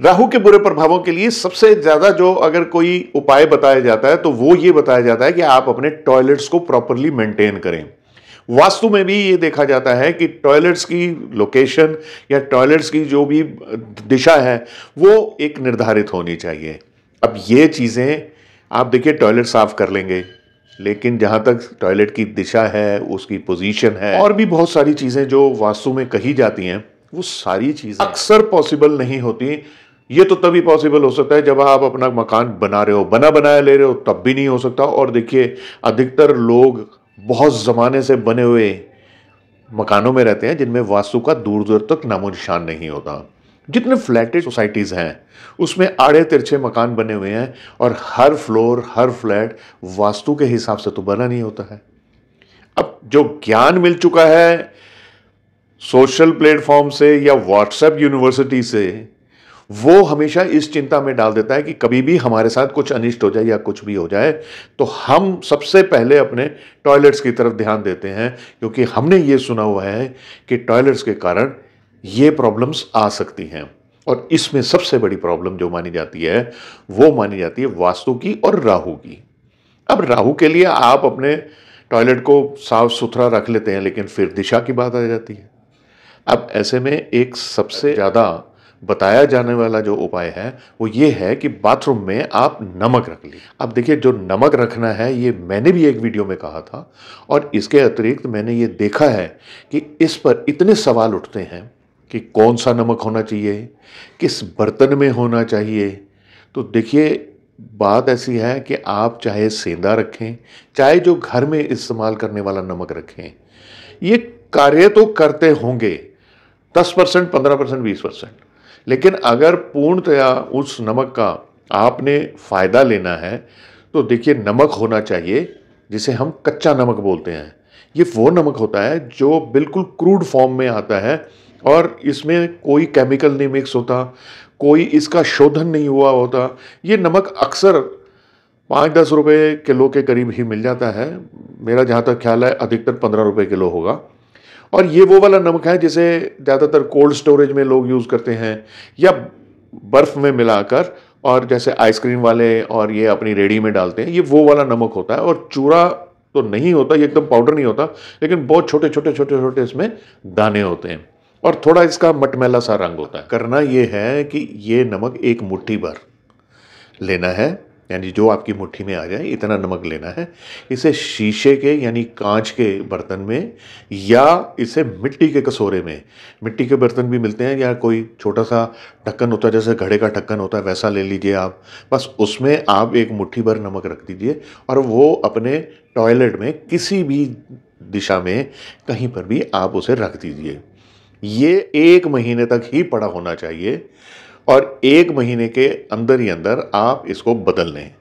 राहु के बुरे प्रभावों के लिए सबसे ज्यादा जो अगर कोई उपाय बताया जाता है तो वो ये बताया जाता है कि आप अपने टॉयलेट्स को प्रॉपरली मेंटेन करें। वास्तु में भी ये देखा जाता है कि टॉयलेट्स की लोकेशन या टॉयलेट्स की जो भी दिशा है वो एक निर्धारित होनी चाहिए। अब ये चीजें आप देखिए टॉयलेट साफ कर लेंगे, लेकिन जहां तक टॉयलेट की दिशा है, उसकी पोजीशन है और भी बहुत सारी चीजें जो वास्तु में कही जाती हैं, वो सारी चीजें अक्सर पॉसिबल नहीं होती। ये तो तभी पॉसिबल हो सकता है जब आप अपना मकान बना रहे हो, बना बनाया ले रहे हो, तब भी नहीं हो सकता। और देखिए अधिकतर लोग बहुत जमाने से बने हुए मकानों में रहते हैं जिनमें वास्तु का दूर दूर तक नामो निशान नहीं होता। जितने फ्लैटेड सोसाइटीज हैं उसमें आड़े तिरछे मकान बने हुए हैं और हर फ्लोर हर फ्लैट वास्तु के हिसाब से तो बना नहीं होता है। अब जो ज्ञान मिल चुका है सोशल प्लेटफॉर्म से या व्हाट्सएप यूनिवर्सिटी से, वो हमेशा इस चिंता में डाल देता है कि कभी भी हमारे साथ कुछ अनिष्ट हो जाए या कुछ भी हो जाए तो हम सबसे पहले अपने टॉयलेट्स की तरफ ध्यान देते हैं, क्योंकि हमने ये सुना हुआ है कि टॉयलेट्स के कारण ये प्रॉब्लम्स आ सकती हैं। और इसमें सबसे बड़ी प्रॉब्लम जो मानी जाती है वो मानी जाती है वास्तु की और राहु की। अब राहु के लिए आप अपने टॉयलेट को साफ सुथरा रख लेते हैं, लेकिन फिर दिशा की बात आ जाती है। अब ऐसे में एक सबसे ज़्यादा बताया जाने वाला जो उपाय है वो ये है कि बाथरूम में आप नमक रख लीजिए। अब देखिए जो नमक रखना है ये मैंने भी एक वीडियो में कहा था, और इसके अतिरिक्त मैंने ये देखा है कि इस पर इतने सवाल उठते हैं कि कौन सा नमक होना चाहिए, किस बर्तन में होना चाहिए। तो देखिए बात ऐसी है कि आप चाहे सेंधा रखें, चाहे जो घर में इस्तेमाल करने वाला नमक रखें, ये कार्य तो करते होंगे 10%, 15%, 20%, लेकिन अगर पूर्णतया उस नमक का आपने फायदा लेना है तो देखिए नमक होना चाहिए जिसे हम कच्चा नमक बोलते हैं। ये वो नमक होता है जो बिल्कुल क्रूड फॉर्म में आता है और इसमें कोई केमिकल नहीं मिक्स होता, कोई इसका शोधन नहीं हुआ होता। ये नमक अक्सर 5-10 रुपये किलो के करीब ही मिल जाता है। मेरा जहाँ तक ख्याल है अधिकतर 15 रुपये किलो होगा। और ये वो वाला नमक है जिसे ज़्यादातर कोल्ड स्टोरेज में लोग यूज़ करते हैं या बर्फ़ में मिलाकर, और जैसे आइसक्रीम वाले और ये अपनी रेडी में डालते हैं, ये वो वाला नमक होता है। और चूरा तो नहीं होता, ये एकदम पाउडर नहीं होता, लेकिन बहुत छोटे छोटे छोटे छोटे इसमें दाने होते हैं और थोड़ा इसका मटमैला सा रंग होता है। करना ये है कि ये नमक एक मुट्ठी भर लेना है, यानी जो आपकी मुट्ठी में आ जाए इतना नमक लेना है। इसे शीशे के यानी कांच के बर्तन में या इसे मिट्टी के कसोरे में, मिट्टी के बर्तन भी मिलते हैं, या कोई छोटा सा ढक्कन होता है जैसे घड़े का ढक्कन होता है वैसा ले लीजिए आप। बस उसमें आप एक मुट्ठी भर नमक रख दीजिए और वो अपने टॉयलेट में किसी भी दिशा में कहीं पर भी आप उसे रख दीजिए। ये 1 महीने तक ही पड़ा होना चाहिए और 1 महीने के अंदर ही अंदर आप इसको बदल लें।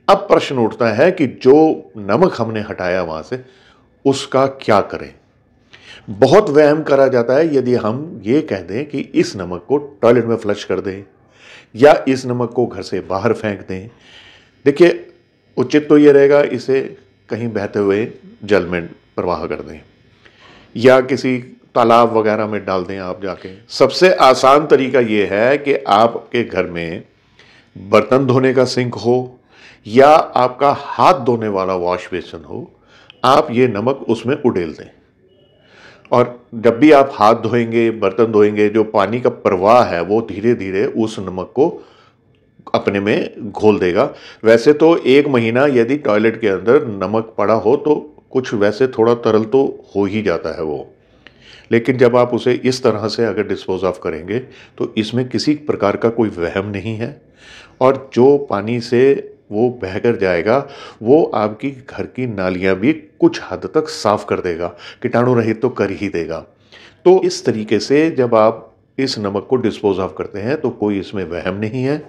अब प्रश्न उठता है कि जो नमक हमने हटाया वहां से उसका क्या करें। बहुत वहम करा जाता है यदि हम ये कह दें कि इस नमक को टॉयलेट में फ्लश कर दें या इस नमक को घर से बाहर फेंक दें। देखिए उचित तो ये रहेगा इसे कहीं बहते हुए जल में प्रवाह कर दें या किसी तालाब वगैरह में डाल दें आप जाके। सबसे आसान तरीका यह है कि आपके घर में बर्तन धोने का सिंक हो या आपका हाथ धोने वाला वॉश बेसिन हो, आप ये नमक उसमें उड़ेल दें। और जब भी आप हाथ धोएंगे, बर्तन धोएंगे, जो पानी का प्रवाह है वो धीरे धीरे उस नमक को अपने में घोल देगा। वैसे तो 1 महीना यदि टॉयलेट के अंदर नमक पड़ा हो तो कुछ वैसे थोड़ा तरल तो हो ही जाता है वो, लेकिन जब आप उसे इस तरह से अगर डिस्पोज ऑफ करेंगे तो इसमें किसी प्रकार का कोई वहम नहीं है और जो पानी से वो बहकर जाएगा वो आपकी घर की नालियां भी कुछ हद तक साफ कर देगा, कीटाणु रहित तो कर ही देगा। तो इस तरीके से जब आप इस नमक को डिस्पोज ऑफ करते हैं तो कोई इसमें वहम नहीं है।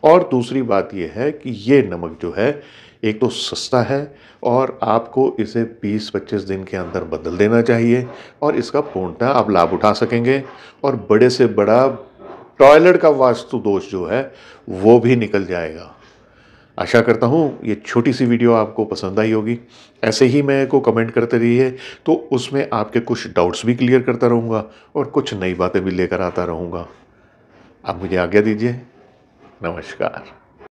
और दूसरी बात यह है कि ये नमक जो है एक तो सस्ता है और आपको इसे 20-25 दिन के अंदर बदल देना चाहिए और इसका पूर्णतः आप लाभ उठा सकेंगे और बड़े से बड़ा टॉयलेट का वास्तु दोष जो है वो भी निकल जाएगा। आशा करता हूँ ये छोटी सी वीडियो आपको पसंद आई होगी। ऐसे ही मेरे को कमेंट करते रहिए तो उसमें आपके कुछ डाउट्स भी क्लियर करता रहूँगा और कुछ नई बातें भी लेकर आता रहूँगा। आप मुझे आज्ञा दीजिए। नमस्कार।